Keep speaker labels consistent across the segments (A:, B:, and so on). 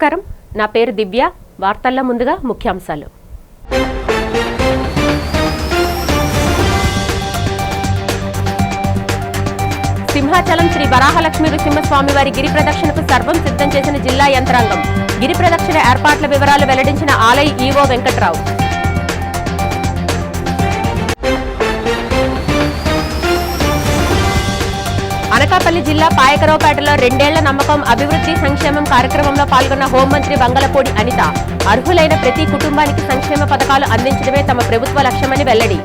A: నమస్కారం. నా పేరు దివ్య. వార్తల్లో ముందుగా ముఖ్యాంశాలు. సింహాచలం శ్రీ వరాహలక్ష్మి నృసింహస్వామి వారి గిరి ప్రదక్షిణకు సర్వం సిద్ధం చేసిన జిల్లా యంత్రాంగం. గిరి ప్రదక్షిణ ఏర్పాట్ల వివరాలు వెల్లడించిన ఆలయ ఈవో వెంకట్రావు. అనకాపల్లి జిల్లా పాయకరావుపేటలో 2 ఏళ్ల నమ్మకం అభివృద్ధి సంక్షేమం కార్యక్రమంలో పాల్గొన్న హోంమంత్రి వంగలపూడి అనిత. అర్హులైన ప్రతి కుటుంబానికి సంక్షేమ పథకాలు అందించడమే తమ ప్రభుత్వ లక్ష్యమని వెల్లడి.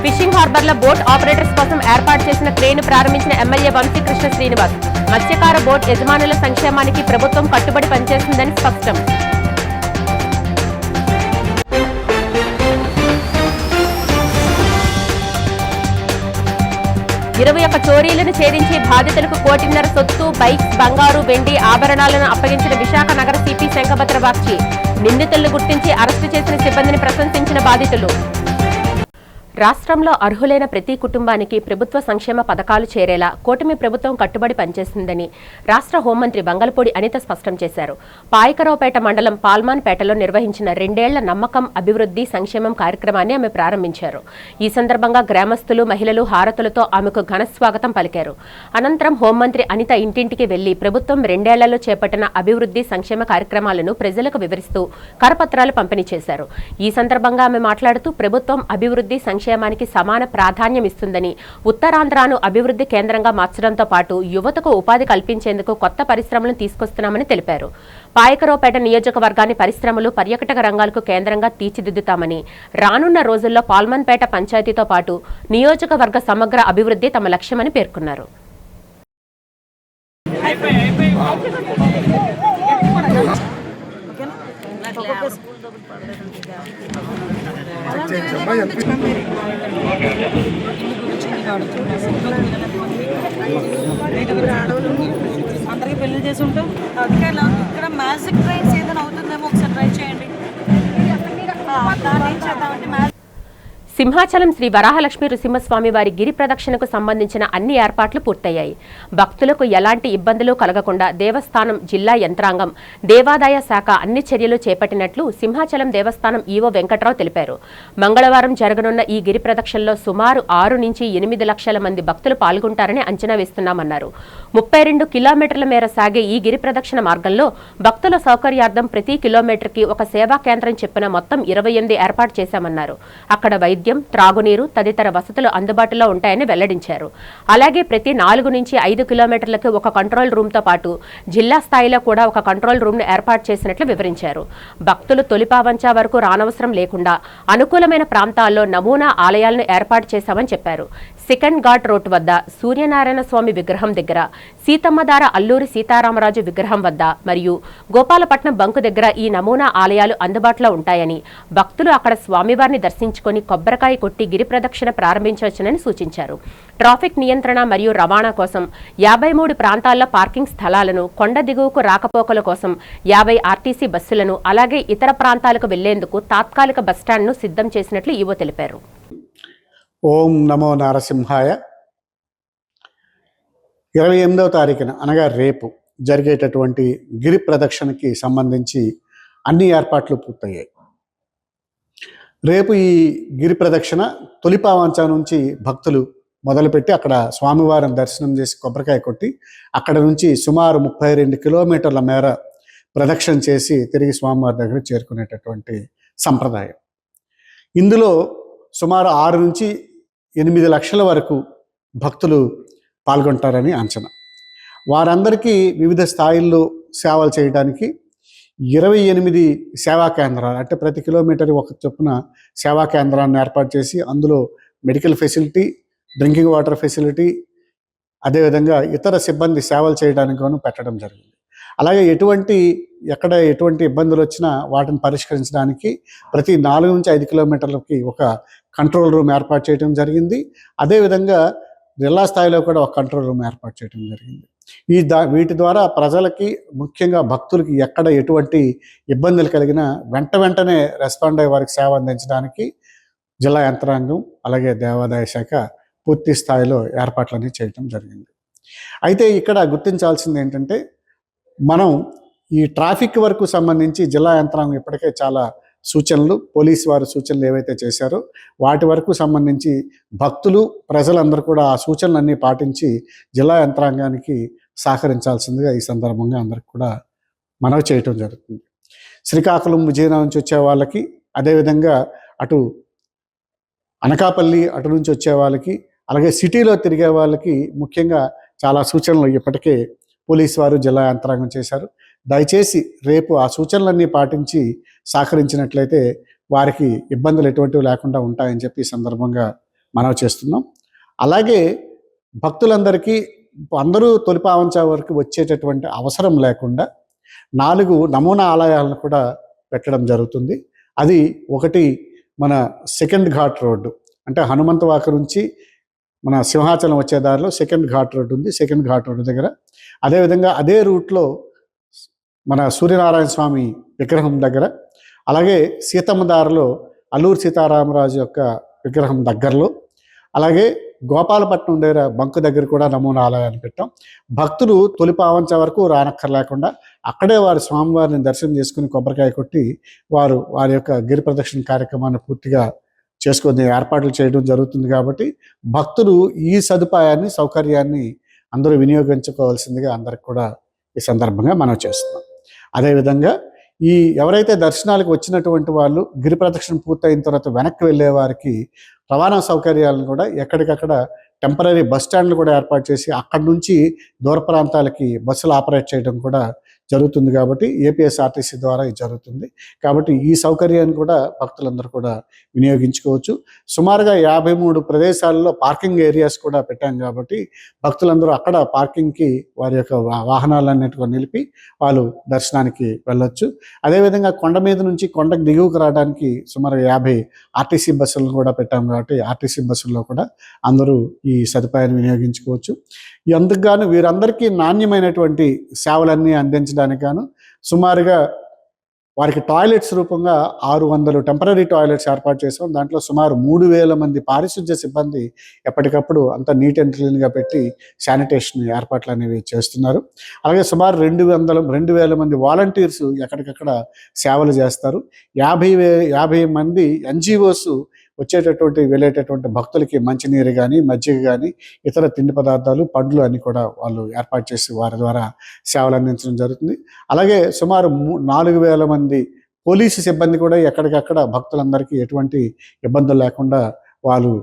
A: ఫిషింగ్ హార్బర్ల బోట్ ఆపరేటర్స్ కోసం ఏర్పాటు చేసిన క్రేన్ ప్రారంభించిన ఎమ్మెల్యే వంశీకృష్ణ శ్రీనివాస్. మత్స్యకార బోట్ యజమానుల సంక్షేమానికి ప్రభుత్వం కట్టుబడి పనిచేస్తుందని స్పష్టం. ఇరవై 21 చోరీలను ఛేదించి బాధితులకు 1.5 కోటి సొత్తు, బైక్స్, బంగారు, వెండి ఆభరణాలను అప్పగించిన విశాఖ నగర సిపి శంఖభద్ర బాక్షి. నిందితులను గుర్తించి అరెస్టు చేసిన సిబ్బందిని ప్రశంసించిన బాధితులు. రాష్ట్రంలో అర్హులైన ప్రతి కుటుంబానికి ప్రభుత్వ సంక్షేమ పథకాలు చేరేలా కూటమి ప్రభుత్వం కట్టుబడి పనిచేస్తుందని రాష్ట్ర హోంమంత్రి వంగలపూడి అనిత స్పష్టం చేశారు. పాయకరావుపేట మండలం పాల్మాన్పేటలో నిర్వహించిన 2 ఏళ్ల నమ్మకం అభివృద్ధి సంక్షేమం కార్యక్రమాన్ని ఆమె ప్రారంభించారు. ఈ సందర్భంగా గ్రామస్తులు, మహిళలు హారతులతో ఆమెకు ఘన స్వాగతం పలికారు. అనంతరం హోంమంత్రి అనిత ఇంటింటికి వెళ్లి ప్రభుత్వం 2 ఏళ్లలో చేపట్టిన అభివృద్ధి సంక్షేమ కార్యక్రమాలను ప్రజలకు వివరిస్తూ కరపత్రాలు పంపిణీ చేశారు. ఈ సందర్భంగా ఆమె మాట్లాడుతూ ప్రభుత్వం అభివృద్ధి సంక్షేమానికి సమాన ప్రాధాన్యం ఇస్తుందని, ఉత్తరాంధ్రను అభివృద్ధి కేంద్రంగా మార్చడంతో పాటు యువతకు ఉపాధి కల్పించేందుకు కొత్త పరిశ్రమలను తీసుకొస్తున్నామని తెలిపారు. పాయకరావుపేట నియోజకవర్గాన్ని పరిశ్రమలు, పర్యాటక రంగాలకు కేంద్రంగా తీర్చిదిద్దుతామని, రానున్న రోజుల్లో పాల్మన్పేట పంచాయతీతో పాటు నియోజకవర్గ సమగ్ర అభివృద్ధి తమ లక్ష్యమని పేర్కొన్నారు.
B: అందరికి పెళ్లి చేసి ఉంటాం. అధికారులు ఇక్కడ మ్యాజిక్ ట్రైన్స్ ఏదైనా అవుతుందేమో ఒకసారి ట్రై చేయండి.
A: సింహాచలం శ్రీ వరాహలక్ష్మి నృసింహస్వామి వారి గిరి ప్రదక్షిణకు సంబంధించిన అన్ని ఏర్పాట్లు పూర్తయ్యాయి. భక్తులకు ఎలాంటి ఇబ్బందులు కలగకుండా దేవస్థానం, జిల్లా యంత్రాంగం, దేవాదాయ శాఖ అన్ని చర్యలు చేపట్టినట్లు సింహాచలం దేవస్థానం ఈవో వెంకట్రావు తెలిపారు. మంగళవారం జరగనున్న ఈ గిరి ప్రదక్షిణలో సుమారు 6 నుంచి 8 లక్షల మంది భక్తులు పాల్గొంటారని అంచనా వేస్తున్నామన్నారు. 32 కిలోమీటర్ల మేర సాగే ఈ గిరి ప్రదక్షిణ మార్గంలో భక్తుల సౌకర్యార్థం ప్రతి కిలోమీటర్కి ఒక సేవా కేంద్రం చెప్పిన మొత్తం 28 ఏర్పాటు చేశామన్నారు. అక్కడ వైద్యం, త్రాగునీరు తదితర వసతులు అందుబాటులో ఉంటాయని వెల్లడించారు. అలాగే ప్రతి 4 నుంచి 5 కిలోమీటర్లకు ఒక కంట్రోల్ రూమ్ తో పాటు జిల్లా స్థాయిలో కూడా ఒక కంట్రోల్ రూమ్ ను ఏర్పాటు చేసినట్లు వివరించారు. భక్తులు తొలిపావంచా వరకు రానవసరం లేకుండా అనుకూలమైన ప్రాంతాల్లో నమూనా ఆలయాలను ఏర్పాటు చేశామని చెప్పారు. సెకండ్ ఘాట్ రోడ్ వద్ద సూర్యనారాయణ స్వామి విగ్రహం దగ్గర, సీతమ్మధార అల్లూరి సీతారామరాజు విగ్రహం వద్ద మరియు గోపాలపట్నం బంకు దగ్గర ఈ నమూనా ఆలయాలు అందుబాటులో ఉంటాయని, భక్తులు అక్కడ స్వామివారిని దర్శించుకొని కొబ్బరికాయ కొట్టి గిరి ప్రదక్షిణ ప్రారంభించవచ్చునని సూచించారు. ట్రాఫిక్ నియంత్రణ మరియు రవాణా కోసం 53 ప్రాంతాల్లో పార్కింగ్ స్థలాలను, కొండ దిగువకు రాకపోకల కోసం 50 ఆర్టీసీ బస్సులను, అలాగే ఇతర ప్రాంతాలకు వెళ్లేందుకు తాత్కాలిక బస్టాండ్ను సిద్ధం చేసినట్లు ఈవో తెలిపారు.
C: ఓం నమో నారసింహాయ. 28వ తారీఖున అనగా రేపు జరిగేటటువంటి గిరి ప్రదక్షిణకి సంబంధించి అన్ని ఏర్పాట్లు పూర్తయ్యాయి. రేపు ఈ గిరి ప్రదక్షిణ తొలిపావంచా నుంచి భక్తులు మొదలుపెట్టి అక్కడ స్వామివారిని దర్శనం చేసి కొబ్బరికాయ కొట్టి అక్కడ నుంచి సుమారు 32 కిలోమీటర్ల మేర ప్రదక్షిణ చేసి తిరిగి స్వామివారి దగ్గర చేరుకునేటటువంటి సంప్రదాయం. ఇందులో సుమారు 6 నుంచి 8 లక్షల వరకు భక్తులు పాల్గొంటారని అంచనా. వారందరికీ వివిధ స్థాయిల్లో సేవలు చేయడానికి 28 సేవా కేంద్రాలు, అంటే ప్రతి కిలోమీటర్ ఒక చొప్పున సేవా కేంద్రాన్ని ఏర్పాటు చేసి అందులో medical facility, drinking water facility, అదేవిధంగా ఇతర సిబ్బంది సేవలు చేయడానికి పెట్టడం జరిగింది. అలాగే ఎక్కడ ఎటువంటి ఇబ్బందులు వచ్చినా వాటిని పరిష్కరించడానికి ప్రతి 4 నుంచి 5 కిలోమీటర్లకి ఒక కంట్రోల్ రూమ్ ఏర్పాటు చేయడం జరిగింది. అదేవిధంగా జిల్లా స్థాయిలో కూడా ఒక కంట్రోల్ రూమ్ ఏర్పాటు చేయడం జరిగింది. వీటి ద్వారా ప్రజలకి, ముఖ్యంగా భక్తులకి ఎక్కడ ఎటువంటి ఇబ్బందులు కలిగినా వెంటనే రెస్పాండ్ అయ్యే వారికి సేవ అందించడానికి జిల్లా యంత్రాంగం అలాగే దేవాదాయ శాఖ పూర్తి స్థాయిలో ఏర్పాట్లన్నీ చేయటం జరిగింది. అయితే ఇక్కడ గుర్తించాల్సింది ఏంటంటే, మనం ఈ ట్రాఫిక్ వరకు సంబంధించి జిల్లా యంత్రాంగం ఇప్పటికే చాలా సూచనలు, పోలీసు వారి సూచనలు ఏవైతే చేశారో వాటి వరకు సంబంధించి భక్తులు ప్రజలందరూ కూడా ఆ సూచనలన్నీ పాటించి జిల్లా యంత్రాంగానికి సహకరించాల్సిందిగా ఈ సందర్భంగా అందరికి కూడా మనవి చేయటం జరుగుతుంది. శ్రీకాకుళం, విజయనగరం నుంచి వచ్చే వాళ్ళకి, అదేవిధంగా అటు అనకాపల్లి అటు నుంచి వచ్చే వాళ్ళకి, అలాగే సిటీలో తిరిగే వాళ్ళకి ముఖ్యంగా చాలా సూచనలు ఇప్పటికే పోలీసు వారు జిల్లా యంత్రాంగం చేశారు. దయచేసి రేపు ఆ సూచనలన్నీ పాటించి సహకరించినట్లయితే వారికి ఇబ్బందులు ఎటువంటివి లేకుండా ఉంటాయని చెప్పి ఈ సందర్భంగా మనవి చేస్తున్నాం. అలాగే భక్తులందరికీ అందరూ తొలిపావంచా వరకు వచ్చేటటువంటి అవసరం లేకుండా 4 నమూనా ఆలయాలను కూడా పెట్టడం జరుగుతుంది. అది ఒకటి మన సెకండ్ ఘాట్ రోడ్డు, అంటే హనుమంతవాక నుంచి మన సింహాచలం వచ్చే దారిలో సెకండ్ ఘాట్ రోడ్డు ఉంది. సెకండ్ ఘాట్ రోడ్డు దగ్గర, అదేవిధంగా అదే రూట్లో మన సూర్యనారాయణ స్వామి విగ్రహం దగ్గర, అలాగే సీతమ్మ దారిలో అల్లూరు సీతారామరాజు యొక్క విగ్రహం దగ్గరలో, అలాగే గోపాలపట్నం దగ్గర బంకు దగ్గర కూడా నమూనా ఆలయాన్ని పెట్టాం. భక్తులు తొలిపావంచ వరకు రానక్కర్లేకుండా అక్కడే వారి స్వామివారిని దర్శనం చేసుకుని కొబ్బరికాయ కొట్టి వారి యొక్క గిరి ప్రదక్షిణ కార్యక్రమాన్ని పూర్తిగా చేసుకొని ఏర్పాట్లు చేయడం జరుగుతుంది. కాబట్టి భక్తులు ఈ సదుపాయాన్ని, సౌకర్యాన్ని అందరూ వినియోగించుకోవాల్సిందిగా అందరికి కూడా ఈ సందర్భంగా మనం చేస్తున్నాం. అదేవిధంగా ఎవరైతే దర్శనాలకు వచ్చినటువంటి వాళ్ళు గిరి ప్రదక్షిణ పూర్తయిన తర్వాత వెనక్కి వెళ్ళే వారికి రవాణా సౌకర్యాలను కూడా ఎక్కడికక్కడ టెంపరీ బస్ స్టాండ్లు కూడా ఏర్పాటు చేసి అక్కడి నుంచి దూర ప్రాంతాలకి బస్సులు ఆపరేట్ చేయడం కూడా జరుగుతుంది. కాబట్టి ఏపీఎస్ఆర్టీసీ ద్వారా ఇది జరుగుతుంది. కాబట్టి ఈ సౌకర్యాన్ని కూడా భక్తులందరూ కూడా వినియోగించుకోవచ్చు. సుమారుగా 53 ప్రదేశాల్లో పార్కింగ్ ఏరియాస్ కూడా పెట్టాం. కాబట్టి భక్తులందరూ అక్కడ పార్కింగ్కి వారి యొక్క వాహనాలన్నిటిని నిలిపి వాళ్ళు దర్శనానికి వెళ్ళొచ్చు. అదేవిధంగా కొండ మీద నుంచి కొండకు దిగువకు రావడానికి సుమారు 50 ఆర్టీసీ బస్సులను కూడా పెట్టాం. కాబట్టి ఆర్టీసీ బస్సుల్లో కూడా అందరూ ఈ సదుపాయాన్ని వినియోగించుకోవచ్చు. అందుకు గాను వీరందరికీ నాణ్యమైనటువంటి సేవలన్నీ అందించడానికి గాను సుమారుగా వారికి టాయిలెట్స్ రూపంగా 600 టెంపరీ టాయిలెట్స్ ఏర్పాటు చేసాం. దాంట్లో సుమారు 3000 మంది పారిశుధ్య సిబ్బంది ఎప్పటికప్పుడు అంతా నీట్ అండ్ క్లీన్గా పెట్టి శానిటేషన్ ఏర్పాట్లు అనేవి చేస్తున్నారు. అలాగే సుమారు 2,000 మంది వాలంటీర్స్ ఎక్కడికక్కడ సేవలు చేస్తారు. 50 మంది ఎన్జిఓస్ వెళ్ళేటటువంటి భక్తులకి మంచినీరు కానీ, మజ్జిగ కానీ, ఇతర తిండి పదార్థాలు, పండ్లు అన్ని కూడా వాళ్ళు ఏర్పాటు చేసి వారి ద్వారా సేవలు అందించడం జరుగుతుంది. అలాగే సుమారు 4,000 మంది పోలీసు సిబ్బంది కూడా ఎక్కడికక్కడ భక్తులందరికీ ఎటువంటి ఇబ్బందులు లేకుండా వాళ్ళు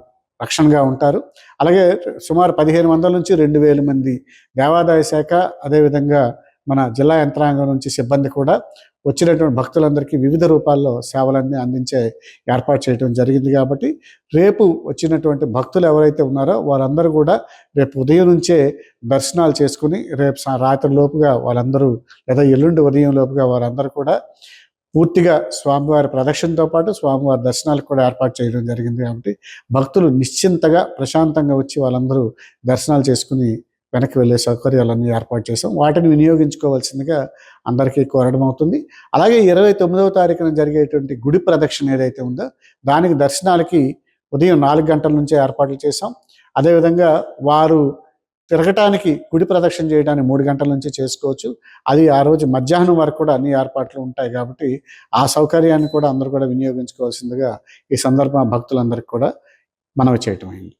C: రక్షణగా ఉంటారు. అలాగే సుమారు 1,500 నుంచి 2,000 మంది దేవాదాయ శాఖ, అదేవిధంగా మన జిల్లా యంత్రాంగం నుంచి సిబ్బంది కూడా వచ్చినటువంటి భక్తులందరికీ వివిధ రూపాల్లో సేవలన్నీ అందించే ఏర్పాటు చేయడం జరిగింది. కాబట్టి రేపు వచ్చినటువంటి భక్తులు ఎవరైతే ఉన్నారో వారందరూ కూడా రేపు ఉదయం నుంచే దర్శనాలు చేసుకుని రేపు రాత్రి లోపుగా వాళ్ళందరూ, లేదా ఎల్లుండి ఉదయం లోపుగా వారందరూ కూడా పూర్తిగా స్వామివారి ప్రదక్షిణతో పాటు స్వామివారి దర్శనాలకు కూడా ఏర్పాటు చేయడం జరిగింది. కాబట్టి భక్తులు నిశ్చింతగా ప్రశాంతంగా వచ్చి వాళ్ళందరూ దర్శనాలు చేసుకుని వెనక్కి వెళ్ళే సౌకర్యాలన్నీ ఏర్పాటు చేసాం. వాటిని వినియోగించుకోవాల్సిందిగా అందరికీ కోరడం అవుతుంది. అలాగే 29వ తారీఖున జరిగేటువంటి గుడి ప్రదక్షిణ ఏదైతే ఉందో దానికి దర్శనాలకి ఉదయం 4 గంటల నుంచే ఏర్పాట్లు చేసాం. అదేవిధంగా వారు తిరగటానికి, గుడి ప్రదక్షిణ చేయడానికి 3 గంటల నుంచి చేసుకోవచ్చు. అది ఆ రోజు మధ్యాహ్నం వరకు కూడా అన్ని ఏర్పాట్లు ఉంటాయి. కాబట్టి ఆ సౌకర్యాన్ని కూడా అందరూ కూడా వినియోగించుకోవాల్సిందిగా ఈ సందర్భంగా భక్తులందరికీ కూడా మనవి చేయటం అయింది.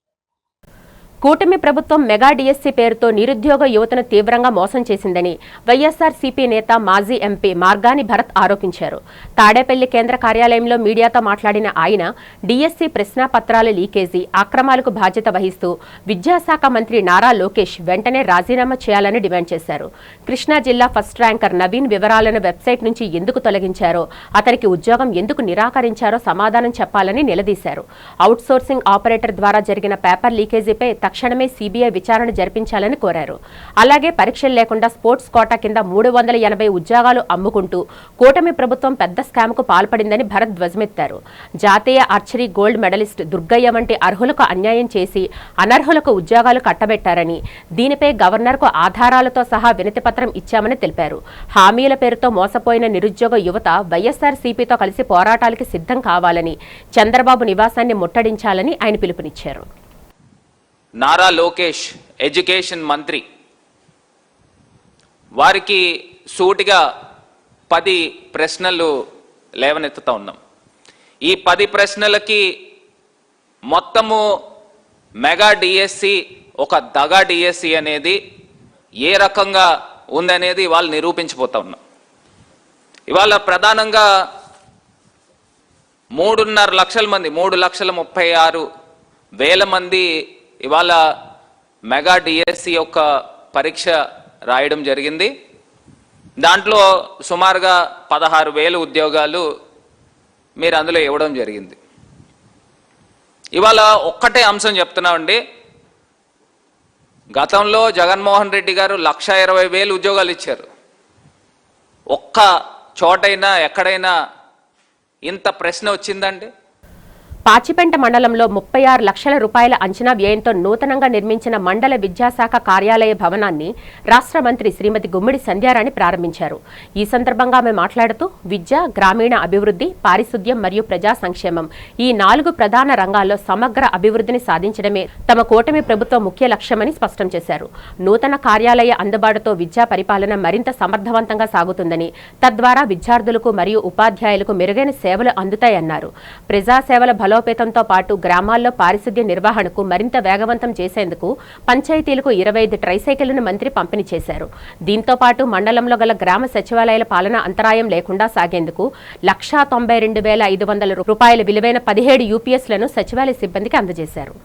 A: కూటమి ప్రభుత్వం మెగా డిఎస్సీ పేరుతో నిరుద్యోగ యువతను తీవ్రంగా మోసం చేసిందని వైఎస్ఆర్సీపీ నేత, మాజీ ఎంపీ మార్గాని భరత్ ఆరోపించారు. తాడేపల్లి కేంద్ర కార్యాలయంలో మీడియాతో మాట్లాడిన ఆయన డిఎస్సీ ప్రశ్నాపత్రాల లీకేజీ, అక్రమాలకు బాధ్యత వహిస్తూ విద్యాశాఖ మంత్రి నారా లోకేష్ వెంటనే రాజీనామా చేయాలని డిమాండ్ చేశారు. కృష్ణా జిల్లా ఫస్ట్ ర్యాంకర్ నవీన్ వివరాలను వెబ్సైట్ నుంచి ఎందుకు తొలగించారో, అతనికి ఉద్యోగం ఎందుకు నిరాకరించారో సమాధానం చెప్పాలని నిలదీశారు. అవుట్సోర్సింగ్ ఆపరేటర్ ద్వారా జరిగిన పేపర్ లీకేజీపై తక్షణమే సీబీఐ విచారణ జరిపించాలని కోరారు. అలాగే పరీక్షలు లేకుండా స్పోర్ట్స్ కోటా కింద 380 ఉద్యోగాలు అమ్ముకుంటూ కూటమి ప్రభుత్వం పెద్ద స్కామ్కు పాల్పడిందని భరత్ ధ్వజమెత్తారు. జాతీయ ఆర్చరీ గోల్డ్ మెడలిస్ట్ దుర్గయ్య వంటి అర్హులకు అన్యాయం చేసి అనర్హులకు ఉద్యోగాలు కట్టబెట్టారని, దీనిపై గవర్నర్కు ఆధారాలతో సహా వినతిపత్రం ఇచ్చామని తెలిపారు. హామీల పేరుతో మోసపోయిన నిరుద్యోగ యువత వైఎస్ఆర్సీపీతో కలిసి పోరాటాలకి సిద్ధం కావాలని, చంద్రబాబు నివాసాన్ని ముట్టడించాలని ఆయన పిలుపునిచ్చారు.
D: నారా లోకేష్ ఎడ్యుకేషన్ మంత్రి వారికి సూటిగా 10 ప్రశ్నలు లేవనెత్తుతా ఉన్నాం. ఈ 10 ప్రశ్నలకి మొత్తము మెగా డిఎస్సి ఒక దగా డిఎస్సి అనేది ఏ రకంగా ఉందనేది ఇవాళ నిరూపించిపోతా ఉన్నాం. ఇవాళ ప్రధానంగా 3.5 లక్షల మంది 3,36,000 మంది ఇవాళ మెగా డిఎస్సి యొక్క పరీక్ష రాయడం జరిగింది. దాంట్లో సుమారుగా 16,000 ఉద్యోగాలు మీరు అందులో ఇవ్వడం జరిగింది. ఇవాళ ఒక్కటే అంశం చెప్తున్నామండి. గతంలో జగన్మోహన్ రెడ్డి గారు 1,20,000 ఉద్యోగాలు ఇచ్చారు. ఒక్క చోటైనా ఎక్కడైనా ఇంత ప్రశ్న వచ్చిందండి?
A: పాచిపెంట మండలంలో 36 లక్షల రూపాయల అంచనా వ్యయంతో నూతనంగా నిర్మించిన మండల విద్యాశాఖ కార్యాలయ భవనాన్ని రాష్ట్ర మంత్రి శ్రీమతి గుమ్మిడి సంధ్యారాణి ప్రారంభించారు. ఈ సందర్భంగా ఆమె మాట్లాడుతూ విద్య, గ్రామీణ అభివృద్ధి, పారిశుద్ధ్యం మరియు ప్రజా సంక్షేమం ఈ 4 ప్రధాన రంగాల్లో సమగ్ర అభివృద్ధిని సాధించడమే తమ కూటమి ప్రభుత్వ ముఖ్య లక్ష్యమని స్పష్టం చేశారు. నూతన కార్యాలయ అందుబాటుతో విద్యా పరిపాలన మరింత సమర్థవంతంగా సాగుతుందని, తద్వారా విద్యార్థులకు మరియు ఉపాధ్యాయులకు మెరుగైన సేవలు అందుతాయన్నారు. ప్రజాసేవల బలోపేతంతో పాటు గ్రామాల్లో పారిశుద్ధ్య నిర్వహణకు మరింత వేగవంతం చేసేందుకు పంచాయతీలకు 25 ట్రైసైకిళ్లను మంత్రి పంపిణీ చేశారు. దీంతో పాటు మండలంలో గల గ్రామ సచివాలయాల పాలన అంతరాయం లేకుండా సాగేందుకు 192,500 రూపాయల విలువైన 17 యూపీఎస్లను సచివాలయ సిబ్బందికి అందజేశారు.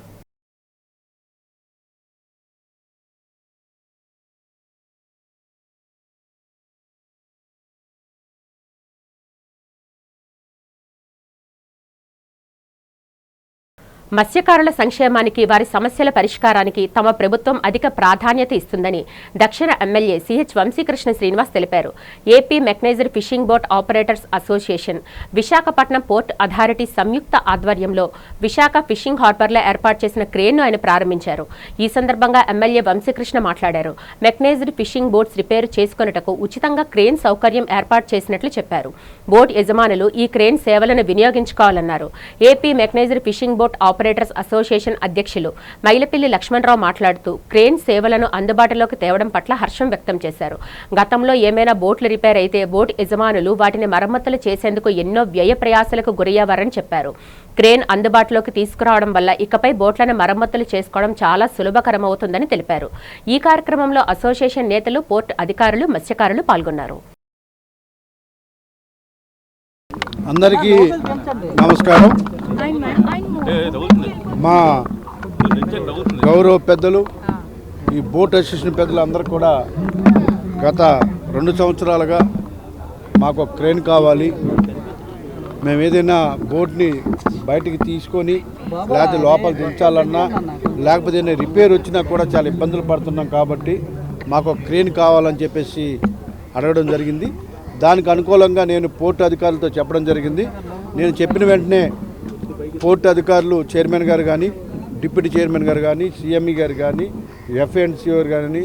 A: మత్స్యకారుల సంక్షేమానికి, వారి సమస్యల పరిష్కారానికి తమ ప్రభుత్వం అధిక ప్రాధాన్యత ఇస్తుందని దక్షిణ ఎమ్మెల్యే సిహెచ్ వంశీకృష్ణ శ్రీనివాస్ తెలిపారు. AP mechanized fishing boat operators association, Visakhapatnam port authority సంయుక్త ఆధ్వర్యంలో విశాఖ ఫిషింగ్ హార్బర్లో ఏర్పాటు చేసిన క్రేన్ను ఆయన ప్రారంభించారు. ఈ సందర్భంగా ఎమ్మెల్యే వంశీకృష్ణ మాట్లాడారు. మెకనైజ్డ్ ఫిషింగ్ బోట్స్ రిపేరు చేసుకున్నటకు ఉచితంగా క్రేన్ సౌకర్యం ఏర్పాటు చేసినట్లు చెప్పారు. బోట్ యజమానులు ఈ క్రేన్ సేవలను వినియోగించుకోవాలన్నారు. AP mechanized fishing boat operators association అధ్యక్షులు మైలపిల్లి లక్ష్మణరావు మాట్లాడుతూ క్రేన్ సేవలను అందుబాటులోకి తేవడం పట్ల హర్షం వ్యక్తం చేశారు. గతంలో ఏమైనా బోట్లు రిపేర్ అయితే బోట్ యజమానులు వాటిని మరమ్మతులు చేసేందుకు ఎన్నో వ్యయ ప్రయాసాలకు గురయ్యేవారని చెప్పారు. క్రేన్ అందుబాటులోకి తీసుకురావడం వల్ల ఇకపై బోట్లను మరమ్మతులు చేసుకోవడం చాలా సులభకరమవుతుందని తెలిపారు. ఈ కార్యక్రమంలో అసోసియేషన్ నేతలు, పోర్టు అధికారులు, మత్స్యకారులు పాల్గొన్నారు.
E: అందరికీ నమస్కారం. మా గౌరవ పెద్దలు, ఈ బోట్ అసోసియేషన్ పెద్దలు అందరూ కూడా గత 2 సంవత్సరాలుగా మాకు ఒక క్రేన్ కావాలి, మేము ఏదైనా బోట్ని బయటికి తీసుకొని లేకపోతే లోపల దించాలన్నా లేకపోతే ఏదైనా రిపేర్ వచ్చినా కూడా చాలా ఇబ్బందులు పడుతున్నాం కాబట్టి మాకు ఒక క్రేన్ కావాలని చెప్పేసి అడగడం జరిగింది. దానికి అనుకూలంగా నేను పోర్టు అధికారులతో చెప్పడం జరిగింది. నేను చెప్పిన వెంటనే పోర్టు అధికారులు, చైర్మన్ గారు కానీ, డిప్యూటీ చైర్మన్ గారు కానీ, సిఎంఈ గారు కానీ, ఎఫ్ఎన్సీ గారు కానీ,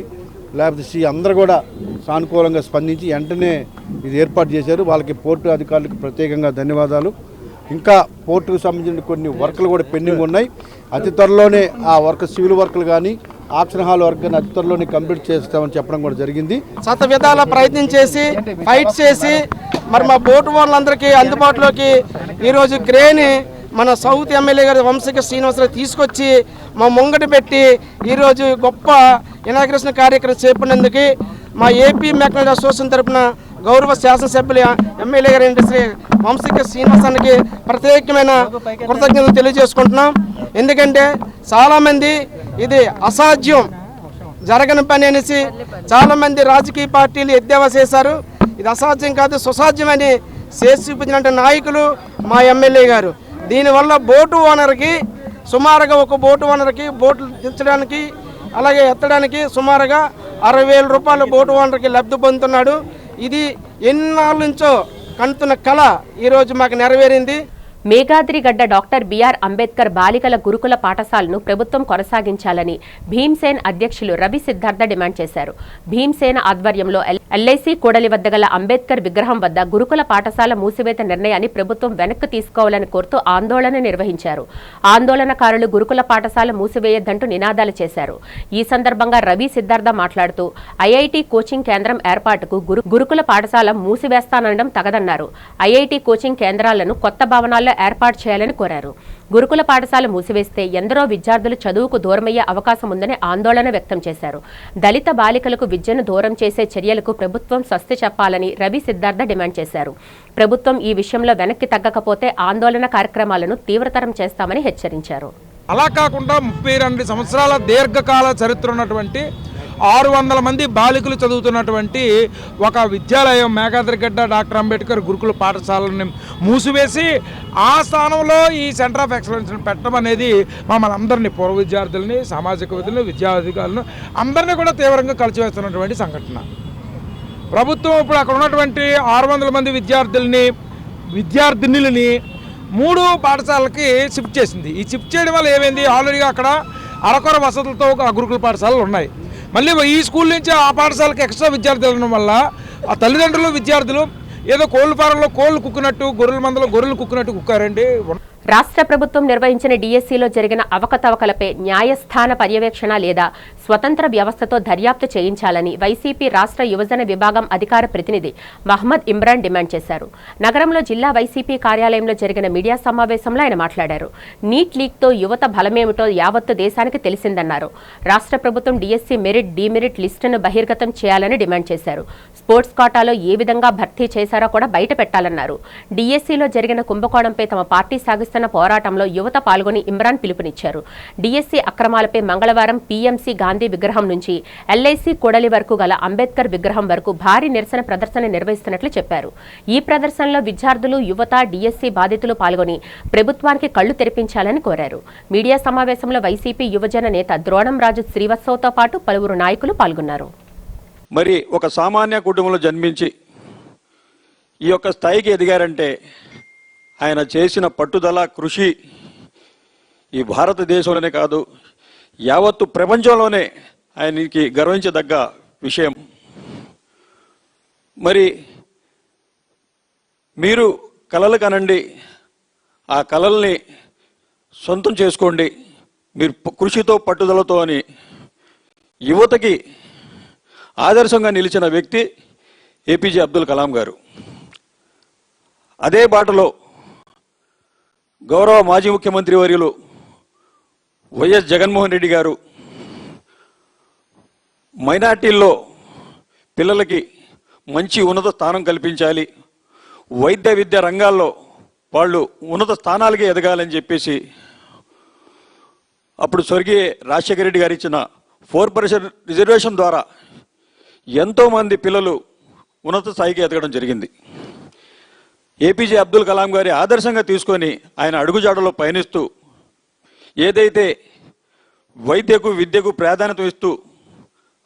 E: లేకపోతే అందరూ కూడా సానుకూలంగా స్పందించి వెంటనే ఇది ఏర్పాటు చేశారు. వాళ్ళకి పోర్టు అధికారులకు ప్రత్యేకంగా ధన్యవాదాలు. ఇంకా పోర్టుకు సంబంధించిన కొన్ని వర్కులు కూడా పెండింగ్ ఉన్నాయి. అతి త్వరలోనే ఆ వర్క్, సివిల్ వర్కులు కానీ, ఆప్షన్ హాల్ వర్క్ కానీ అతి త్వరలోనే కంప్లీట్ చేస్తామని చెప్పడం కూడా జరిగింది.
F: శత విధాల ప్రయత్నం చేసి ఫైట్ చేసి మరి మా బోటు వాళ్ళందరికీ అందుబాటులోకి ఈరోజు క్రేన్ మన సౌత్ ఎమ్మెల్యే గారు వంశీకృష్ణ శ్రీనివాసరావు తీసుకొచ్చి మా ముంగట పెట్టి ఈరోజు గొప్ప ఇనాగ్రేషన్ కార్యక్రమం చేపట్టినందుకు మా ఏపీ మెకనైజ్డ్ అసోసియేషన్ తరఫున గౌరవ శాసనసభ్యులు ఎమ్మెల్యే గారు శ్రీ వంశీకృష్ణ శ్రీనివాసానికి ప్రత్యేకమైన కృతజ్ఞతలు తెలియజేసుకుంటున్నాం. ఎందుకంటే చాలామంది ఇది అసాధ్యం, జరగని పని అనేసి చాలామంది రాజకీయ పార్టీలు ఎద్దేవా చేశారు. ఇది అసాధ్యం కాదు, సుసాధ్యమని చేసి చూపించిన నాయకులు మా ఎమ్మెల్యే గారు. దీనివల్ల బోటు ఓనర్కి సుమారుగా ఒక బోటు ఓనర్కి బోట్లు దించడానికి అలాగే ఎత్తడానికి సుమారుగా 60,000 రూపాయలు బోటు ఓనర్కి లబ్ధి పొందుతున్నాడు. ఇది ఎన్నాళ్ళ నుంచో కంటున్న కళ ఈరోజు మాకు నెరవేరింది.
A: మేఘాద్రిగడ్డ డాక్టర్ బిఆర్ అంబేద్కర్ బాలికల గురుకుల పాఠశాలను ప్రభుత్వం కొనసాగించాలని భీమ్సేన్ అధ్యక్షులు రవి సిద్ధార్థ డిమాండ్ చేశారు. భీమ్సేన ఆధ్వర్యంలో ఎల్ఐసి కూడలి వద్ద గల అంబేద్కర్ విగ్రహం వద్ద గురుకుల పాఠశాల మూసివేత నిర్ణయాన్ని ప్రభుత్వం వెనక్కి తీసుకోవాలని కోరుతూ ఆందోళన నిర్వహించారు. ఆందోళనకారులు గురుకుల పాఠశాల మూసివేయొద్దంటూ నినాదాలు చేశారు. ఈ సందర్భంగా రవి సిద్ధార్థ మాట్లాడుతూ ఐఐటి కోచింగ్ కేంద్రం ఏర్పాటుకు గురుకుల పాఠశాల మూసివేస్తానడం తగదన్నారు. ఐఐటి కోచింగ్ కేంద్రాలను కొత్త భవనాల్లో ఏర్పాటు చేయాలని కోరారు. గురుకుల పాఠశాల మూసివేస్తే ఎందరో విద్యార్థులు చదువుకు దూరమయ్యే అవకాశం ఉందని ఆందోళన వ్యక్తం చేశారు. దళిత బాలికలకు విద్యను దూరం చేసే చర్యలకు ప్రభుత్వం స్వస్తి చెప్పాలని రవి సిద్ధార్థ డిమాండ్ చేశారు. ప్రభుత్వం ఈ విషయంలో వెనక్కి తగ్గకపోతే ఆందోళన కార్యక్రమాలను తీవ్రతరం చేస్తామని హెచ్చరించారు.
G: అలా కాకుండా 32 సంవత్సరాల దీర్ఘకాల చరిత్ర ఉన్నటువంటి 600 మంది బాలికలు చదువుతున్నటువంటి ఒక విద్యాలయం మేఘాద్రిగడ్డ డాక్టర్ అంబేద్కర్ గురుకుల పాఠశాలను మూసివేసి ఆ స్థానంలో ఈ సెంటర్ ఆఫ్ ఎక్సలెన్స్ని పెట్టడం అనేది మమ్మల్ని అందరినీ పూర్వ విద్యార్థులని, సామాజికవేత్తలను, విద్యాధికారులను అందరినీ కూడా తీవ్రంగా కలిసివేస్తున్నటువంటి సంఘటన. ప్రభుత్వం ఇప్పుడు అక్కడ ఉన్నటువంటి 600 మంది విద్యార్థినులని 3 పాఠశాలలకి షిఫ్ట్ చేసింది. ఈ షిఫ్ట్ చేయడం వల్ల ఏమైంది, ఆల్రెడీగా అక్కడ అరకొర వసతులతో గురుకుల పాఠశాలలు ఉన్నాయి. మళ్ళీ ఈ స్కూల్ నుంచి ఆ పాఠశాలకు ఎక్స్ట్రా విద్యార్థులు ఉండడం వల్ల ఆ తల్లిదండ్రులు విద్యార్థులు ఏదో కోళ్ళ ఫారంలో కోళ్ళు కుక్కినట్టు, గొర్రెల మందలో గొర్రెలు కుక్కినట్టు కుక్కారండి.
A: రాష్ట్ర ప్రభుత్వం నిర్వహించిన డిఎస్సిలో జరిగిన అవకతవకలపై న్యాయస్థాన పర్యవేక్షణ లేదా స్వతంత్ర వ్యవస్థతో దర్యాప్తు చేయించాలని వైసీపీ రాష్ట్ర యువజన విభాగం అధికార ప్రతినిధి మహమ్మద్ ఇమ్రాన్ డిమాండ్ చేశారు. నగరంలో జిల్లా వైసీపీ కార్యాలయంలో జరిగిన మీడియా సమావేశంలో ఆయన మాట్లాడారు. నీట్ లీగ్తో యువత బలమేమిటో యావత్తు దేశానికి తెలిసిందన్నారు. రాష్ట్ర ప్రభుత్వం డిఎస్సి మెరిట్, డీమెరిట్ లిస్టును బహిర్గతం చేయాలని డిమాండ్ చేశారు. స్పోర్ట్స్ కోటాలో ఏ విధంగా భర్తీ చేశారో కూడా బయట పెట్టాలన్నారు. డిఎస్సిలో జరిగిన కుంభకోణంపై తమ పార్టీ సాగిస్తున్న పోరాటంలో యువత పాల్గొని ఇమ్రాన్ పిలుపునిచ్చారు. డిఎస్సి అక్రమాలపై మంగళవారం పీఎంసీ గాంధీ విగ్రహం నుంచి ఎల్ఐసి కూడలి వరకు గల అంబేద్కర్ విగ్రహం వరకు భారీ నిరసన ప్రదర్శన నిర్వహిస్తున్నట్లు చెప్పారు. ఈ ప్రదర్శనలో విద్యార్థులు, యువత, డిఎస్సి బాధితులు పాల్గొని ప్రభుత్వానికి కళ్లు తెరిపించాలని కోరారు. మీడియా సమావేశంలో వైసీపీ యువజన నేత ద్రోణం రాజు శ్రీవత్సవ్తో పాటు పలువురు నాయకులు పాల్గొన్నారు.
H: మరి ఒక సామాన్య కుటుంబంలో జన్మించి ఈ యొక్క స్థాయికి ఎదిగారంటే ఆయన చేసిన పట్టుదల, కృషి ఈ భారతదేశంలోనే కాదు యావత్తు ప్రపంచంలోనే ఆయనకి గర్వించదగ్గ విషయం. మరి మీరు కలలు కనండి, ఆ కలల్ని సొంతం చేసుకోండి, మీరు కృషితో పట్టుదలతో అని యువతకి ఆదర్శంగా నిలిచిన వ్యక్తి ఏపీజే అబ్దుల్ కలాం గారు. అదే బాటలో గౌరవ మాజీ ముఖ్యమంత్రి వర్యులు వైఎస్ జగన్మోహన్ రెడ్డి గారు మైనార్టీల్లో పిల్లలకి మంచి ఉన్నత స్థానం కల్పించాలి, వైద్య విద్య రంగాల్లో వాళ్ళు ఉన్నత స్థానాలకి ఎదగాలని చెప్పేసి అప్పుడు స్వర్గీయ రాజశేఖర రెడ్డి గారు ఇచ్చిన 4% రిజర్వేషన్ ద్వారా ఎంతోమంది పిల్లలు ఉన్నత స్థాయికి ఎదగడం జరిగింది. ఏపీజే అబ్దుల్ కలాం గారి ఆదర్శంగా తీసుకొని ఆయన అడుగుజాడలో పయనిస్తూ ఏదైతే వైద్యకు, విద్యకు ప్రాధాన్యత ఇస్తూ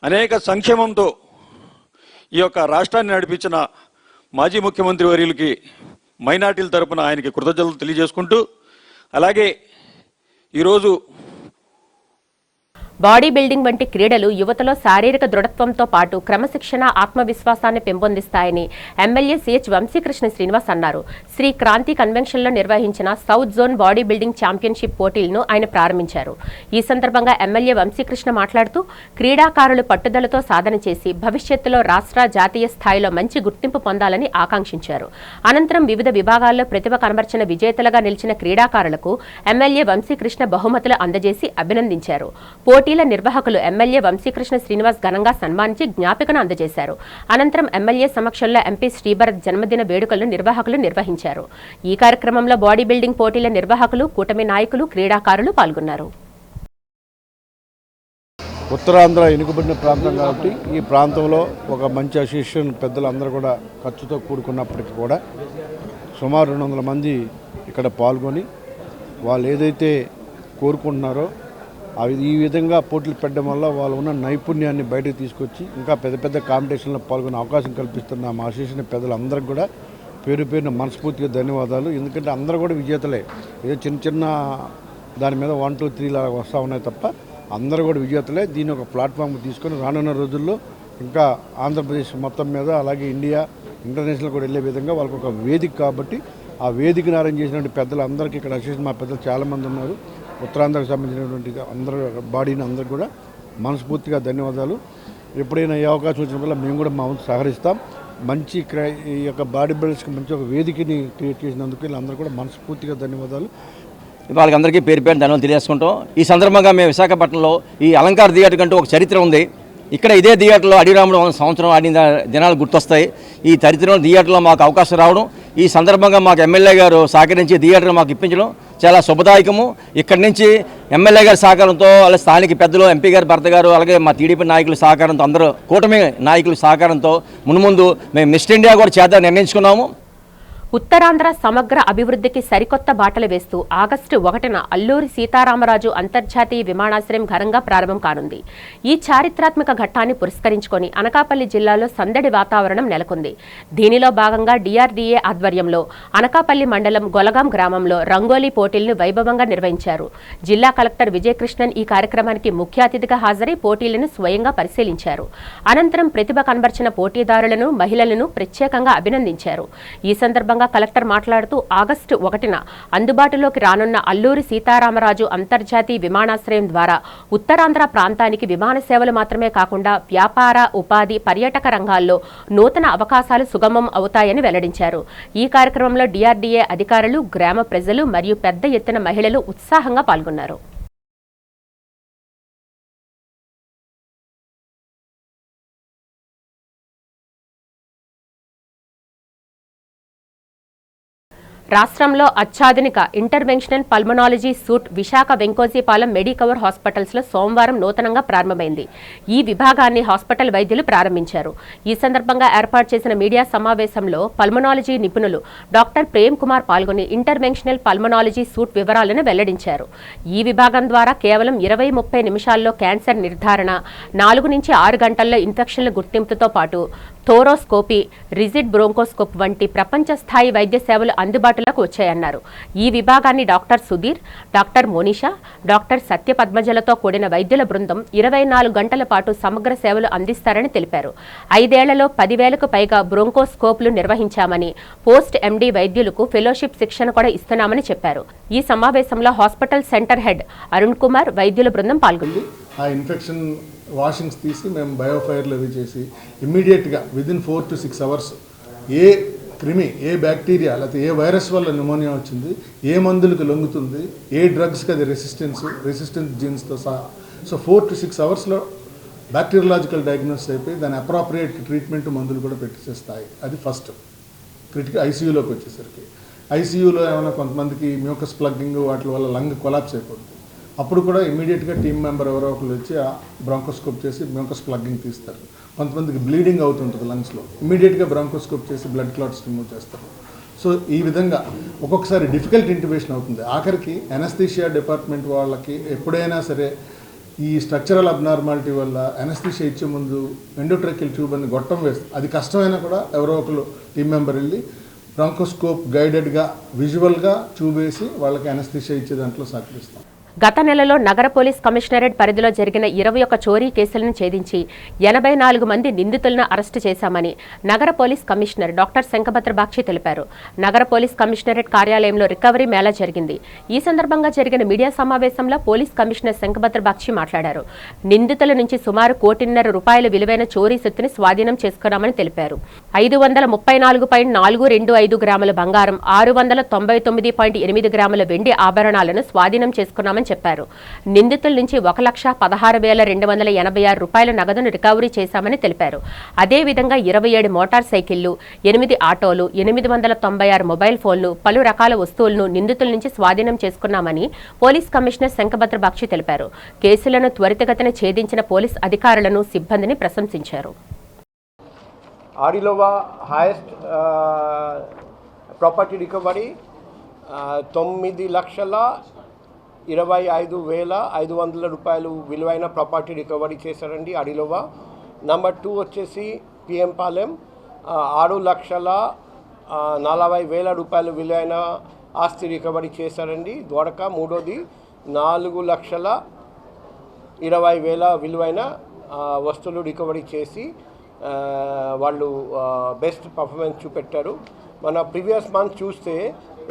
H: అనేక సంక్షేమంతో ఈ యొక్క రాష్ట్రాన్ని నడిపించిన మాజీ ముఖ్యమంత్రి వర్యులకి మైనార్టీల తరపున ఆయనకి కృతజ్ఞతలు తెలియజేసుకుంటూ, అలాగే ఈరోజు
A: బాడీ బిల్డింగ్ వంటి క్రీడలు యువతలో శారీరక దృఢత్వంతో పాటు క్రమశిక్షణ, ఆత్మవిశ్వాసాన్ని పెంపొందిస్తాయని ఎమ్మెల్యే సిహెచ్ వంశీకృష్ణ శ్రీనివాస్ అన్నారు. శ్రీ క్రాంతి కన్వెన్షన్లో నిర్వహించిన south zone body building championship పోటీలను ఆయన ప్రారంభించారు. ఈ సందర్భంగా ఎమ్మెల్యే వంశీకృష్ణ మాట్లాడుతూ క్రీడాకారులు పట్టుదలతో సాధన చేసి భవిష్యత్తులో రాష్ట్ర, జాతీయ స్థాయిలో మంచి గుర్తింపు పొందాలని ఆకాంక్షించారు. అనంతరం వివిధ విభాగాల్లో ప్రతిభ కనబర్చిన విజేతలుగా నిలిచిన క్రీడాకారులకు ఎమ్మెల్యే వంశీకృష్ణ బహుమతులు అందజేసి అభినందించారు. పోటీల నిర్వాహకులు ఎమ్మెల్యే వంశీకృష్ణ శ్రీనివాస్ ఘనంగా సన్మానించి జ్ఞాపికను అందజేశారు. అనంతరం ఎమ్మెల్యే సమక్షంలో ఎంపీ శ్రీభరత్ జన్మదిన వేడుకలను నిర్వాహకులు నిర్వహించారు. ఈ కార్యక్రమంలో బాడీ బిల్డింగ్ పోటీల నిర్వాహకులు, కూటమి నాయకులు, క్రీడాకారులు పాల్గొన్నారు.
E: ఉత్తరాంధ్ర వెనుకబడిన ప్రాంతం కాబట్టి ఈ ప్రాంతంలో ఒక మంచి అసోసియేషన్ పెద్దలందరూ కూడా ఖర్చుతో కూడుకున్నప్పటికీ కూడా సుమారు 200 మంది ఇక్కడ పాల్గొని వాళ్ళు ఏదైతే కోరుకుంటున్నారో ఈ విధంగా పోటీలు పెట్టడం వల్ల వాళ్ళు ఉన్న నైపుణ్యాన్ని బయటకు తీసుకొచ్చి ఇంకా పెద్ద పెద్ద కాంపిటీషన్లో పాల్గొనే అవకాశం కల్పిస్తున్న మా అసోసియేషన్ పెద్దలందరికీ కూడా పేరు పేరున మనస్ఫూర్తిగా ధన్యవాదాలు. ఎందుకంటే అందరూ కూడా విజేతలే. ఏదో చిన్న చిన్న దాని మీద 1, 2, 3 ఇలా వస్తూ ఉన్నాయి తప్ప అందరూ కూడా విజేతలే. దీన్ని ఒక ప్లాట్ఫామ్ తీసుకొని రానున్న రోజుల్లో ఇంకా ఆంధ్రప్రదేశ్ మొత్తం మీద అలాగే ఇండియా ఇంటర్నేషనల్ కూడా వెళ్ళే విధంగా వాళ్ళకి ఒక వేదిక కాబట్టి ఆ వేదికను అరేంజ్ చేసినటువంటి పెద్దలందరికీ ఇక్కడ అసోసియేషన్ మా పెద్దలు చాలామంది ఉన్నారు. ఉత్తరాంధ్రకు సంబంధించినటువంటి అందరూ బాడీని అందరూ కూడా మనస్ఫూర్తిగా ధన్యవాదాలు. ఎప్పుడైనా ఈ అవకాశం వచ్చినప్పుడు మేము కూడా మా వంతు సహకరిస్తాం. మంచి ఈ యొక్క బాడీ బిల్డర్స్కి మంచి ఒక వేదికని క్రియేట్ చేసినందుకు వీళ్ళందరూ కూడా మనస్ఫూర్తిగా ధన్యవాదాలు.
I: వాళ్ళకందరికీ పేరు ధన్యవాదాలు తెలియజేసుకుంటాం. ఈ సందర్భంగా మేము విశాఖపట్నంలో ఈ అలంకార థియేటర్ కంటూ ఒక చరిత్ర ఉంది. ఇక్కడ ఇదే థియేటర్లో అడిరాముడు సంవత్సరం ఆడిన దినాలు గుర్తొస్తాయి. ఈ చరిత్రలో థియేటర్లో మాకు అవకాశం రావడం, ఈ సందర్భంగా మాకు ఎమ్మెల్యే గారు సహకరించి థియేటర్ మాకు ఇప్పించడం చాలా శుభదాయకము. ఇక్కడి నుంచి ఎమ్మెల్యే గారి సహకారంతో అలాగే స్థానిక పెద్దలు ఎంపీ గారు భర్త గారు అలాగే మా టీడీపీ నాయకుల సహకారంతో అందరూ కూటమి నాయకుల సహకారంతో మున్ముందు మేము మిస్ట్ ఇండియా కూడా చేద్దాం నిర్ణయించుకున్నాము.
A: ఉత్తరాంధ్ర సమగ్ర అభివృద్ధికి సరికొత్త బాటలు వేస్తూ ఆగస్టు 1న అల్లూరి సీతారామరాజు అంతర్జాతీయ విమానాశ్రయం ఘనంగా ప్రారంభం కానుంది. ఈ చారిత్రాత్మక ఘట్టాన్ని పురస్కరించుకొని అనకాపల్లి జిల్లాలో సందడి వాతావరణం నెలకొంది. దీనిలో భాగంగా డిఆర్డీఏ ఆధ్వర్యంలో అనకాపల్లి మండలం గొలగాం గ్రామంలో రంగోలీ పోటీలను వైభవంగా నిర్వహించారు. జిల్లా కలెక్టర్ విజయకృష్ణన్ ఈ కార్యక్రమానికి ముఖ్య అతిథిగా హాజరై పోటీలను స్వయంగా పరిశీలించారు. అనంతరం ప్రతిభ కనబర్చిన పోటీదారులను మహిళలను ప్రత్యేకంగా అభినందించారు. ఈ సందర్భంగా కలెక్టర్ మాట్లాడుతూ ఆగస్టు 1న అందుబాటులోకి రానున్న అల్లూరి సీతారామరాజు అంతర్జాతీయ విమానాశ్రయం ద్వారా ఉత్తరాంధ్ర ప్రాంతానికి విమాన సేవలు మాత్రమే కాకుండా వ్యాపార, ఉపాధి, పర్యాటక రంగాల్లో నూతన అవకాశాలు సుగమం అవుతాయని వెల్లడించారు. ఈ కార్యక్రమంలో డిఆర్డీఏ అధికారులు, గ్రామ ప్రజలు మరియు పెద్ద ఎత్తున మహిళలు ఉత్సాహంగా పాల్గొన్నారు. రాష్ట్రంలో అత్యాధునిక interventional pulmonology suit Visakha Venkojipalem Medicover హాస్పిటల్స్లో సోమవారం నూతనంగా ప్రారంభమైంది. ఈ విభాగాన్ని హాస్పిటల్ వైద్యులు ప్రారంభించారు. ఈ సందర్భంగా ఏర్పాటు చేసిన మీడియా సమావేశంలో పల్మనాలజీ నిపుణులు డాక్టర్ ప్రేమ్ కుమార్ పాల్గొని ఇంటర్వెన్షనల్ పల్మనాలజీ సూట్ వివరాలను వెల్లడించారు. ఈ విభాగం ద్వారా కేవలం 20-30 నిమిషాల్లో క్యాన్సర్ నిర్ధారణ, 4 నుంచి 6 గంటల్లో ఇన్ఫెక్షన్ల గుర్తింపుతో పాటు థోరోస్కోపీ, రిజిడ్ బ్రోంకోస్కోప్ వంటి ప్రపంచ స్థాయి వైద్య సేవలు అందుబాటులోకి వచ్చాయన్నారు. ఈ విభాగాన్ని doctor Sudheer, doctor Monisha, doctor సత్యపద్మజలతో కూడిన వైద్యుల బృందం 24 గంటల పాటు సమగ్ర సేవలు అందిస్తారని తెలిపారు. 5 ఏళ్లలో 10,000కు పైగా బ్రోంకోస్కోప్లు నిర్వహించామని, పోస్ట్ ఎండీ వైద్యులకు ఫెలోషిప్ శిక్షణ కూడా ఇస్తున్నామని చెప్పారు. ఈ సమావేశంలో hospital centre head Arun Kumar, వైద్యుల బృందం పాల్గొంది.
J: ఆ ఇన్ఫెక్షన్ వాషింగ్స్ తీసి మేము బయోఫైర్లు అవి చేసి ఇమ్మీడియట్గా విదిన్ 4 to 6 అవర్స్ ఏ క్రిమి, ఏ బ్యాక్టీరియా లేకపోతే ఏ వైరస్ వల్ల న్యూమోనియా వచ్చింది, ఏ మందులకు లొంగుతుంది, ఏ డ్రగ్స్కి అది రెసిస్టెంట్ జీన్స్తో సహా. సో 4 to 6 అవర్స్లో బ్యాక్టీరియాలజికల్ డయాగ్నోసిస్ అయిపోయి దాని అప్రాప్రియేట్ ట్రీట్మెంట్ మందులు కూడా పెట్టేసేస్తాయి. అది ఫస్ట్ క్రిటికల్. ఐసీయూలోకి వచ్చేసరికి ఐసీయూలో ఏమైనా కొంతమందికి మ్యూకస్ ప్లగ్గింగ్ వాటి వల్ల లంగ్ కొలాప్స్ అయిపోతుంది. అప్పుడు కూడా ఇమీడియట్గా టీమ్ మెంబర్ ఎవరో ఒకరు వచ్చి ఆ బ్రాంకోస్కోప్ చేసి మ్యూకస్ ప్లగ్గింగ్ తీస్తారు. కొంతమందికి బ్లీడింగ్ అవుతుంటుంది లంగ్స్లో, ఇమీడియట్గా బ్రాంకోస్కోప్ చేసి బ్లడ్ క్లాట్స్ రిమూవ్ చేస్తారు. సో ఈ విధంగా ఒక్కొక్కసారి డిఫికల్ట్ ఇంటిబేషన్ అవుతుంది. ఆఖరికి ఎనస్థీషియా డిపార్ట్మెంట్ వాళ్ళకి ఎప్పుడైనా సరే ఈ స్ట్రక్చరల్ అబ్నార్మాలిటీ వల్ల ఎనస్థీషియా ఇచ్చే ముందు ఎండోట్రాకియల్ ట్యూబ్ అని గొట్టం వేస్తుంది. అది కష్టమైనా కూడా ఎవరో ఒకరు టీం మెంబర్ వెళ్ళి బ్రాంకోస్కోప్ గైడెడ్గా విజువల్గా ట్యూబ్ వేసి వాళ్ళకి ఎనస్థీషియా ఇచ్చే దాంట్లో సహకరిస్తాం.
A: గత నెలలో నగర పోలీస్ కమిషనరేట్ పరిధిలో జరిగిన 21 చోరీ కేసులను ఛేదించి 84 మంది నిందితులను అరెస్టు చేశామని నగర police commissioner doctor Shankhabhadra Bakshi తెలిపారు. నగర పోలీస్ కమిషనరేట్ కార్యాలయంలో రికవరీ మేళా జరిగింది. ఈ సందర్భంగా జరిగిన మీడియా సమావేశంలో పోలీస్ కమిషనర్ శంఖభద్ర బాక్షి మాట్లాడారు. నిందితుల నుంచి సుమారు ₹1.5 విలువైన చోరీ సొత్తుని స్వాధీనం చేసుకున్నామని తెలిపారు. 534.425 గ్రాముల బంగారం, 699.8 గ్రాముల వెండి ఆభరణాలను స్వాధీనం చేసుకున్నామని చెప్పారు. నిందితుల నుంచి ₹1,16,286 నగదును రికవరీ చేశామని తెలిపారు. అదేవిధంగా 27 మోటార్ సైకిళ్లు, 8 ఆటోలు, 896 మొబైల్ ఫోన్లు, పలు రకాల వస్తువులను నిందితుల నుంచి స్వాధీనం చేసుకున్నామని పోలీస్ కమిషనర్ శంఖభద్ర బాక్షి తెలిపారు. కేసులను త్వరితగతిన ఛేదించిన పోలీస్ అధికారులను, సిబ్బందిని ప్రశంసించారు.
K: ఆడిలోవా హైయెస్ట్ ప్రాపర్టీ రికవరీ 9,00,00,000
F: 25,500 రూపాయలు విలువైన ప్రాపర్టీ రికవరీ చేశారండి అడిలోవా. నెంబర్ 2 వచ్చేసి పిఎం పాలెం 6,40,000 రూపాయలు విలువైన ఆస్తి రికవరీ చేశారండి. ద్వారకా మూడోది 4,20,000 విలువైన వస్తువులు రికవరీ చేసి వాళ్ళు బెస్ట్ పర్ఫార్మెన్స్ చూపెట్టారు. మన ప్రీవియస్ మంత్ చూస్తే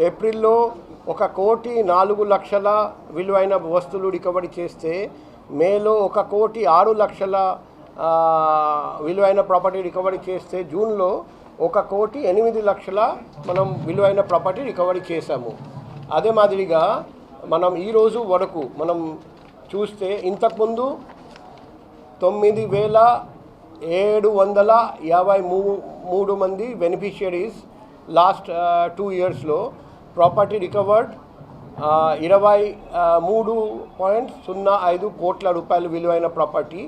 F: ఏప్రిల్లో 1,04,00,000 విలువైన వస్తువులు రికవరీ చేస్తే మేలో 1,06,00,000 విలువైన ప్రాపర్టీ రికవరీ చేస్తే జూన్లో 1,08,00,000 మనం విలువైన ప్రాపర్టీ రికవరీ చేశాము. అదే మాదిరిగా మనం ఈరోజు వరకు మనం చూస్తే ఇంతకుముందు 9,753 మంది బెనిఫిషియరీస్ లాస్ట్ 2 ఇయర్స్లో ప్రాపర్టీ రికవర్డ్ 23.05 కోట్ల రూపాయలు విలువైన ప్రాపర్టీ.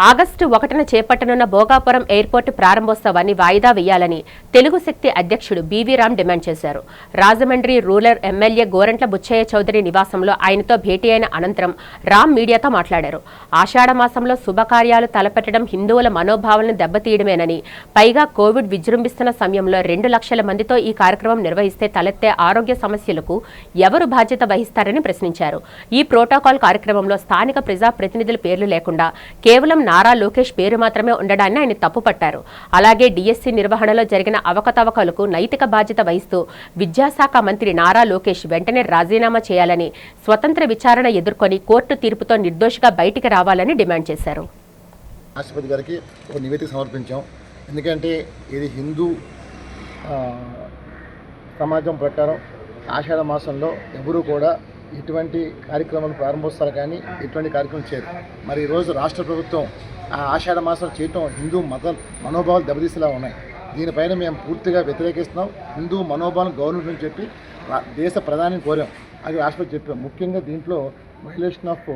A: ఆగస్టు 1న చేపట్టనున్న భోగాపురం ఎయిర్పోర్టు ప్రారంభోత్సవాన్ని వాయిదా వేయాలని తెలుగు శక్తి అధ్యక్షుడు బీవీ రామ్ డిమాండ్ చేశారు. రాజమండ్రి రూరల్ ఎమ్మెల్యే గోరంట్ల బుచ్చయ్య చౌదరి నివాసంలో ఆయనతో భేటీ అయిన అనంతరం రామ్ మీడియాతో మాట్లాడారు. ఆషాఢ మాసంలో శుభకార్యాలు తలపెట్టడం హిందువుల మనోభావాలను దెబ్బతీయడమేనని, పైగా కోవిడ్ విజృంభిస్తున్న సమయంలో 2 లక్షల మందితో ఈ కార్యక్రమం నిర్వహిస్తే తలెత్తే ఆరోగ్య సమస్యలకు ఎవరు బాధ్యత వహిస్తారని ప్రశ్నించారు. ఈ ప్రోటోకాల్ కార్యక్రమంలో స్థానిక ప్రజాప్రతినిధుల పేర్లు లేకుండా కేవలం నారా లోకేష్ పేరు మాత్రమే ఉండడాన్ని ఆయన తప్పుపట్టారు. అలాగే డిఎస్సి నిర్వహణలో జరిగిన అవకతవకలకు నైతిక బాధ్యత వహిస్తూ విద్యాశాఖ మంత్రి నారా లోకేష్ వెంటనే రాజీనామా చేయాలని, స్వతంత్ర విచారణ ఎదుర్కొని కోర్టు తీర్పుతో నిర్దోషిగా బయటికి రావాలని డిమాండ్ చేశారు.
K: రాష్ట్రపతి గారికి ఒక నివేదిక సమర్పించాం. ఎందుకంటే ఇది హిందూ సమాజం ప్రకారం ఆషాఢ మాసంలో ఎవరూ కూడా ఇటువంటి కార్యక్రమాలు ప్రారంభోత్సవాలు కానీ ఎటువంటి కార్యక్రమం చేయరు. మరి ఈరోజు రాష్ట్ర ప్రభుత్వం ఆ ఆషాఢ మాసం చేయటం హిందూ మనోభావాలు దెబ్బతీసేలా ఉన్నాయి. దీనిపైన మేము పూర్తిగా వ్యతిరేకిస్తున్నాం. హిందూ మనోభావం గవర్నమెంట్ అని చెప్పి దేశ ప్రధాని కోరాం. అది రాష్ట్రపతి చెప్పాం. ముఖ్యంగా దీంట్లో వైలేషన్ ఆఫ్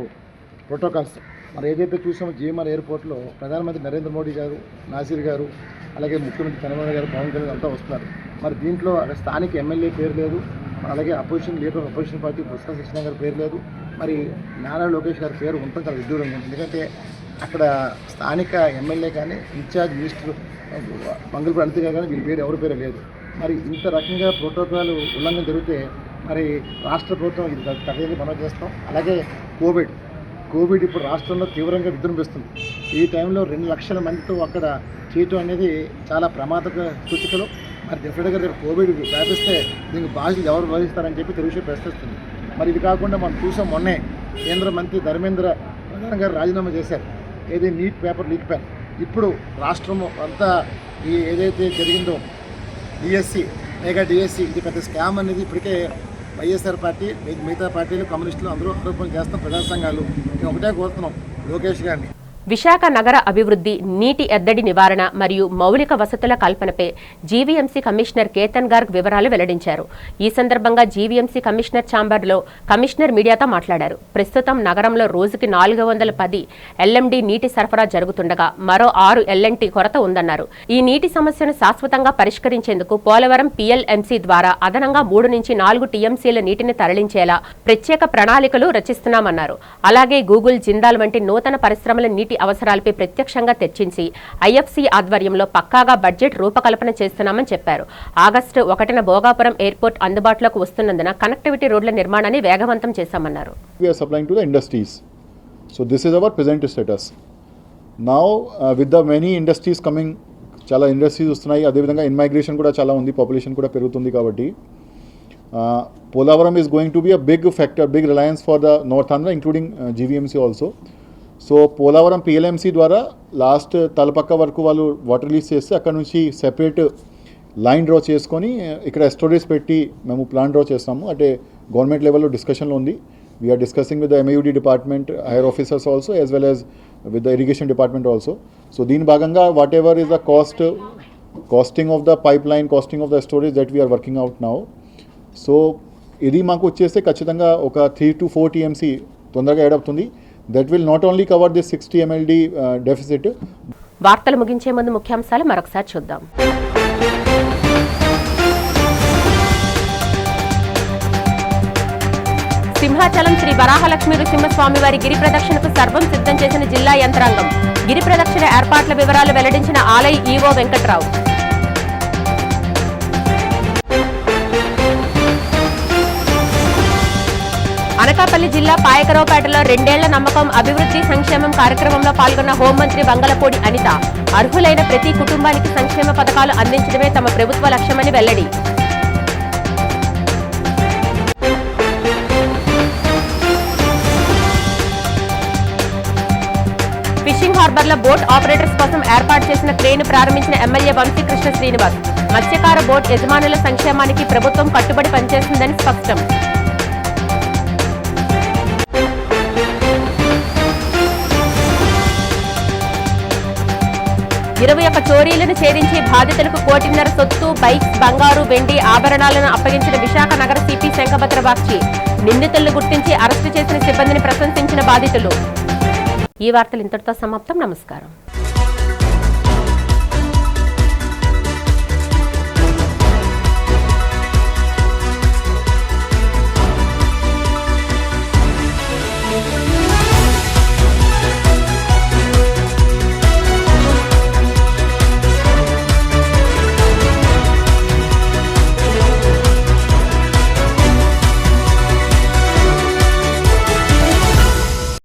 K: ప్రోటోకాల్స్ మరి ఏదైతే చూసామో జీఎంఆర్ ఎయిర్పోర్ట్లో ప్రధానమంత్రి నరేంద్ర మోడీ గారు, నాసీర్ గారు, అలాగే ముఖ్యమంత్రి చంద్రబాబు గారు, పవన్ కళ్యాణ్ అంతా వస్తున్నారు. మరి దీంట్లో స్థానిక ఎమ్మెల్యే పేరు లేదు, అలాగే opposition leader of opposition party Botsa Satyanarayana గారి పేరు లేదు. మరి నారా లోకేష్ గారి పేరు ఉండటం చాలా విడ్డూరంగా ఉంది. ఎందుకంటే అక్కడ స్థానిక ఎమ్మెల్యే కానీ ఇన్ఛార్జ్ మినిస్టర్ మంగళపూడి అనిత గారు కానీ వీరి పేరు ఎవరి పేరు లేదు. మరి ఇంత రకంగా ప్రోటోకాల్ ఉల్లంఘన జరిగితే మరి రాష్ట్ర ప్రభుత్వం ఇది తగ్గని మనం చేస్తాం. అలాగే కోవిడ్ ఇప్పుడు రాష్ట్రంలో తీవ్రంగా విజృంభిస్తుంది. ఈ టైంలో 2 లక్షల మందితో అక్కడ చేయటం అనేది చాలా ప్రమాదక సూచికలు. మరి డెఫినెట్గా రేపు కోవిడ్ వ్యాపిస్తే దీనికి బాధ్యతలు ఎవరు వహిస్తారని చెప్పి తెలుగు ప్రశ్నిస్తుంది. మరి ఇది కాకుండా మనం చూసాం, మొన్నే కేంద్ర మంత్రి ధర్మేంద్ర ప్రధాన్ గారు రాజీనామా చేశారు. ఏది నీట్ పేపర్ లీక్ పైన. ఇప్పుడు రాష్ట్రం అంతా ఈ ఏదైతే జరిగిందో డిఎస్సి మెగా డిఎస్సి ఇది పెద్ద స్కామ్ అనేది ఇప్పటికే వైఎస్ఆర్ పార్టీ, మిగతా పార్టీలు, కమ్యూనిస్టులు అందరూ ఆరోపణలు చేస్తాం. ప్రజా సంఘాలు మేము ఒకటే కోరుతున్నాం లోకేష్ గారిని.
A: విశాఖ నగర అభివృద్ధి, నీటి ఎద్దడి నివారణ మరియు మౌలిక వసతుల కల్పనపై జీవీఎంసీ కమిషనర్ కేతన్ గార్గ్ వివరాలు వెల్లడించారు. ఈ సందర్భంగా జీవీఎంసీ కమిషనర్ ఛాంబర్లో కమిషనర్ మీడియాతో మాట్లాడారు. ప్రస్తుతం నగరంలో రోజుకి 410 ఎల్ఎండి నీటి సరఫరా జరుగుతుండగా మరో 6 ఎల్ఎన్టీ కొరత ఉందన్నారు. ఈ నీటి సమస్యను శాశ్వతంగా పరిష్కరించేందుకు పోలవరం పిఎల్ఎంసీ ద్వారా అదనంగా 3 నుంచి 4 టీఎంసీల నీటిని తరలించేలా ప్రత్యేక ప్రణాళికలు రచిస్తున్నామన్నారు. అలాగే గూగుల్, జిందాల్ వంటి నూతన పరిశ్రమల నీటి అవసరాలపై ప్రత్యక్షంగా చర్చించి ఐఎఫ్సీ ఆధ్వర్యంలో పక్కాగా బడ్జెట్ రూపకల్పన చేస్తున్నామని చెప్పారు. ఆగస్టు 1న భోగాపురం ఎయిర్పోర్ట్ అందుబాటులోకి వస్తున్నందున కనెక్టివిటీ రోడ్ల నిర్మాణాన్ని వేగవంతం చేశామన్నారు.
L: We are supplying to the industries. So this is our present status. Now with the many industries coming, చాలా ఇండస్ట్రీస్ వస్తున్నాయి. అదేవిధంగా ఇన్మైగ్రేషన్ కూడా చాలా ఉంది, పాపులేషన్ కూడా పెరుగుతుంది. కాబట్టి Polavaram is going to be a big factor, big reliance for the north Andhra including GVMC also. So Polavaram PLMC ద్వారా లాస్ట్ తలపక్క వరకు వాళ్ళు వాటర్ రిలీజ్ చేస్తే అక్కడ నుంచి సెపరేట్ లైన్ డ్రా చేసుకొని ఇక్కడ స్టోరేజ్ పెట్టి మేము ప్లాన్ డ్రా చేస్తాము. అంటే గవర్నమెంట్ లెవెల్లో డిస్కషన్లో ఉంది. We're discussing with the MAUD department, higher officers also, as well as with the irrigation department also. So దీని భాగంగా whatever is the costing of the pipeline, costing of the storage that we're working out now. So ఇది మాకు వచ్చేస్తే ఖచ్చితంగా ఒక 3 to 4 TMC తొందరగా add అవుతుంది. That will not only cover this 60 MLD deficit.
A: వార్తలు ముగించే ముందు ముఖ్యాంశాలు మరొకసారి చూద్దాం. సింహాచలం శ్రీ వరాహలక్ష్మి నృసింహస్వామి వారి గిరి ప్రదక్షిణకు సర్వం సిద్ధం చేసిన జిల్లా యంత్రాంగం. గిరి ప్రదక్షిణ ఏర్పాట్ల వివరాలు వెల్లడించిన ఆలయ ఈవో వెంకట్రావు. అనకాపల్లి జిల్లా పాయకరావుపేటలో 2 ఏళ్ల నమ్మకం అభివృద్ధి సంక్షేమం కార్యక్రమంలో పాల్గొన్న హోంమంత్రి వంగలపూడి అనిత. అర్హులైన ప్రతి కుటుంబానికి సంక్షేమ పథకాలు అందించడమే తమ ప్రభుత్వ లక్ష్యమని వెల్లడి. ఫిషింగ్ హార్బర్లో బోట్ ఆపరేటర్స్ కోసం ఏర్పాటు చేసిన క్రేన్ ప్రారంభించిన ఎమ్మెల్యే వంశీకృష్ణ శ్రీనివాస్. మత్స్యకార బోట్ యజమానుల సంక్షేమానికి ప్రభుత్వం కట్టుబడి పనిచేస్తుందని స్పష్టం. 21 చోరీలను ఛేదించి బాధితులకు 1.5 కోటి సొత్తు, బైక్స్, బంగారు, వెండి ఆభరణాలను అప్పగించిన విశాఖ నగర సిపి శంఖభద్ర బాగ్చి. నిందితులను గుర్తించి అరెస్టు చేసిన సిబ్బందిని ప్రశంసించిన బాధితులు. ఈ వార్తలు ఇంతటితో సమాప్తం. నమస్కారం.